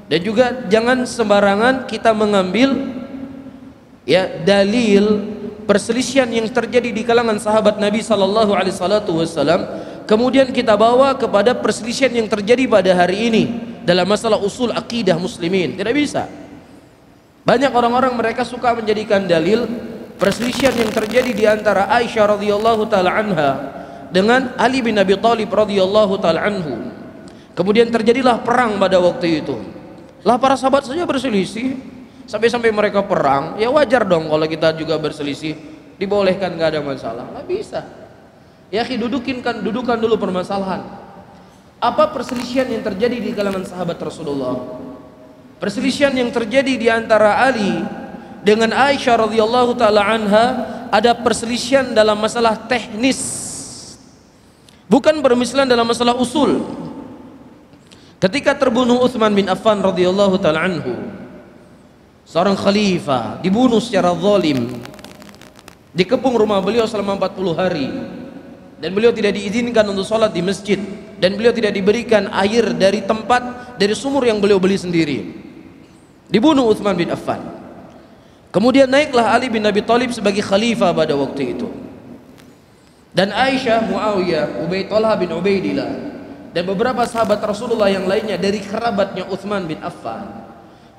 Dan juga jangan sembarangan kita mengambil ya dalil perselisihan yang terjadi di kalangan sahabat Nabi sallallahu alaihi wasallam kemudian kita bawa kepada perselisihan yang terjadi pada hari ini dalam masalah usul akidah muslimin. Tidak bisa. Banyak orang-orang mereka suka menjadikan dalil perselisihan yang terjadi di antara Aisyah radhiyallahu taala anha dengan Ali bin Abi Thalib radhiyallahu taala anhu. Kemudian terjadilah perang pada waktu itu. Lah para sahabat saja berselisih sampai-sampai mereka perang, ya wajar dong kalau kita juga berselisih, dibolehkan, nggak ada masalah. Nggak bisa. Ya dudukan dulu permasalahan. Apa perselisihan yang terjadi di kalangan sahabat Rasulullah? Perselisihan yang terjadi di antara Ali dengan Aisyah radhiyallahu taala anha ada perselisihan dalam masalah teknis, bukan perselisihan dalam masalah usul. Ketika terbunuh Utsman bin Affan radhiyallahu taala anhu, seorang khalifah dibunuh secara zalim, dikepung rumah beliau selama 40 hari, dan beliau tidak diizinkan untuk sholat di masjid, dan beliau tidak diberikan air dari tempat, dari sumur yang beliau beli sendiri. Dibunuh Utsman bin Affan. Kemudian naiklah Ali bin Abi Thalib sebagai khalifah pada waktu itu, dan Aisyah, Muawiyah, Talha bin Ubaidillah dan beberapa sahabat Rasulullah yang lainnya dari kerabatnya Utsman bin Affan,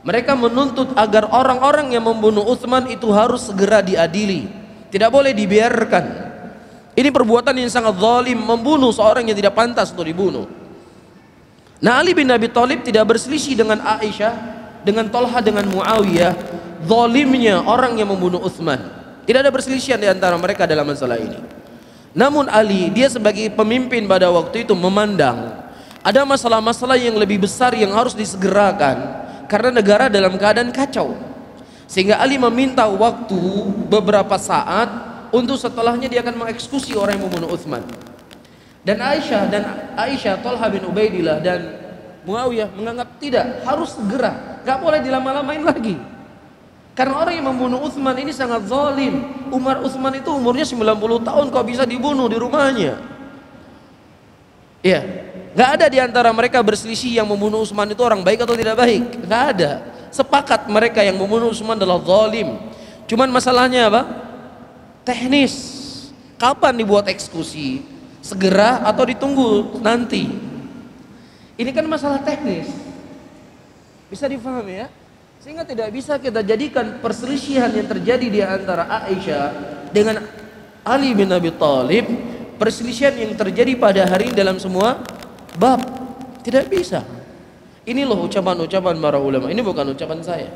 mereka menuntut agar orang-orang yang membunuh Utsman itu harus segera diadili, tidak boleh dibiarkan. Ini perbuatan yang sangat zalim, membunuh seorang yang tidak pantas untuk dibunuh. Nah, Ali bin Abi Thalib tidak berselisih dengan Aisyah, dengan Talha, dengan Muawiyah zalimnya orang yang membunuh Utsman. Tidak ada perselisihan di antara mereka dalam masalah ini. Namun Ali, dia sebagai pemimpin pada waktu itu memandang ada masalah-masalah yang lebih besar yang harus disegerakan karena negara dalam keadaan kacau, sehingga Ali meminta waktu beberapa saat untuk setelahnya dia akan mengeksekusi orang yang membunuh Utsman. Dan Aisyah, Talha bin Ubaidillah dan Muawiyah menganggap tidak, harus segera, gak boleh dilama-lamain lagi. Karena orang yang membunuh Utsman ini sangat zalim. Utsman itu umurnya 90 tahun kok bisa dibunuh di rumahnya. Ya, nggak ada di antara mereka berselisih yang membunuh Utsman itu orang baik atau tidak baik. Nggak ada. Sepakat mereka yang membunuh Utsman adalah zalim. Cuman masalahnya apa? Teknis. Kapan dibuat eksekusi? Segera atau ditunggu nanti? Ini kan masalah teknis. Bisa difahami ya? Sehingga tidak bisa kita jadikan perselisihan yang terjadi di antara Aisyah dengan Ali bin Abi Thalib perselisihan yang terjadi pada hari ini dalam semua bab. Tidak bisa. Ini loh ucapan-ucapan para ulama. Ini bukan ucapan saya.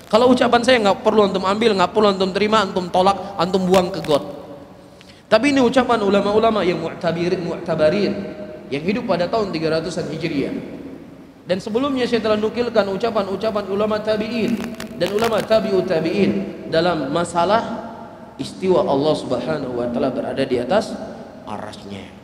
Kalau ucapan saya nggak perlu antum ambil, nggak perlu antum terima, antum tolak, antum buang ke got. Tapi ini ucapan ulama-ulama yang mu'tabarin yang hidup pada tahun 300-an Hijriah. Dan sebelumnya saya telah nukilkan ucapan-ucapan ulama tabi'in dan ulama tabi'ut tabi'in dalam masalah istiwa Allah Subhanahu wa taala berada di atas arasy-Nya.